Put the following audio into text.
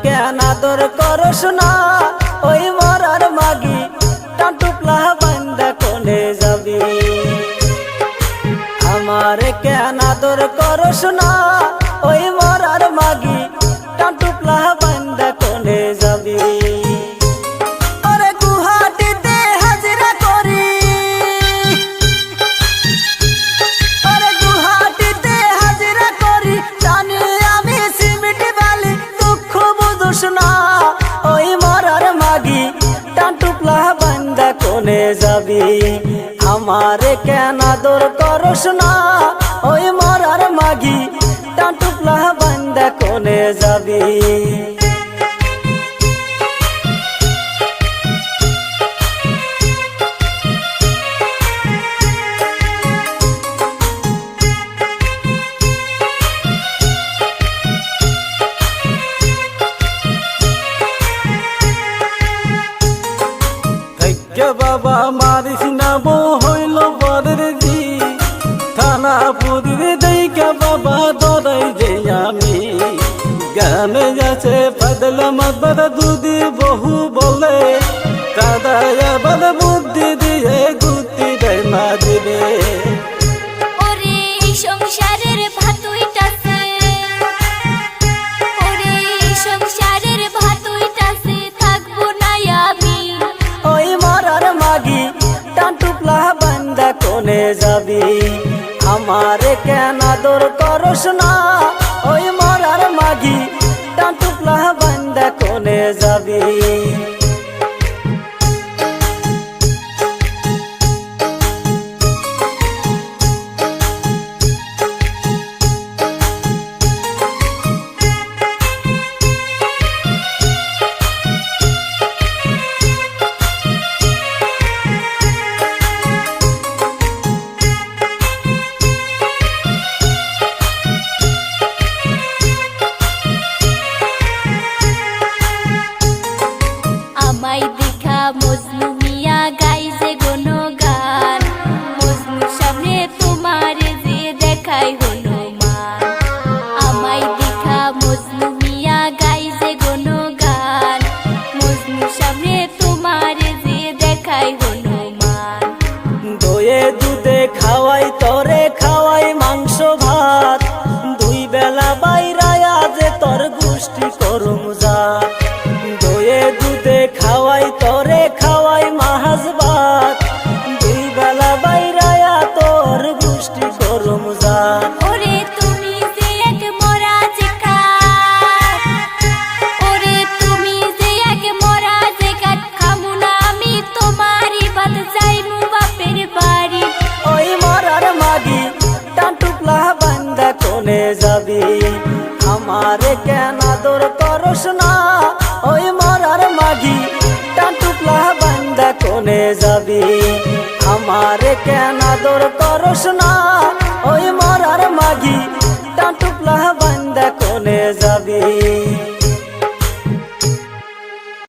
কেন আদর করস না ওই মরার মাগি টাটুকলা বান্দা কোনে যাবি আমার কেন আদর করস না ওই মরার মাগি টাটুকলা বান্দা কোনে যাবি ওরে গুহাটিতে হাজিরা করি ওরে গুহাটিতে হাজিরা করি জানি আমি সিমেন্ট বালি দুঃখ বুঝুস না ওই মরার মাগি টাটুকলা বান্দা কোনে যাবি আমার কেন আদর করস না ওই মরার মাগি টাটুকলা বান্দা কোনে যাবি বাবা মারিস না বো হইল পরের জি থানা পুরীর দেখা বাবা দরাই যে আমি গানে যাচ্ছে পাদলা মাতবার দুদি বহু বলে দাদা আবার বুদ্ধি দিয়ে গুতি দেয় মা দিবে ওরে সংসারের ভাতুইটাছে ওরে সংসারের ভাতুইটাছে থাকবো না আমি ওই মরার মাগি টাটুকলা বান্দা কোনে যাবি আমার কেন আদর করস না ওই মরার মাগি টাটুকলা বান্দা কোনে যাবি আমায় দেখা মজনু মিয়া গাইছে গুণগান মজনুর সামনে তোমার যে দেখাই হনুমান আমায় দেখা মজনু মিয়া গাইছে গুণগান মজনুর সামনে তোমার যে দেখাই হনুমান দয়ে দুধে খাওয়াই তরে খাওয়াই মাংস ভাত দুই বেলা বাইরায়া যে তোর গোষ্ঠী করুম যা দয়ে দুধে খাওয়াই তরে খাওয়াই মাহাজ ভাত দুই বেলা বাইরায়া তোর গোষ্ঠী করুম যা ওরে তুমি যে এক মরা যে কাঠ ওরে তুমি যে এক মরা যে কাঠ খামু না আমি তোমারই বাদ যাইমু বাপের বাড়ি ওই মরার মাগি টাটুকলা বান্দা কোনে যাবি আমার কেন আদর করস না ওই মরার মাগি টাটুকলা বান্দা কোনে যাবি আমার কেন আদর করস না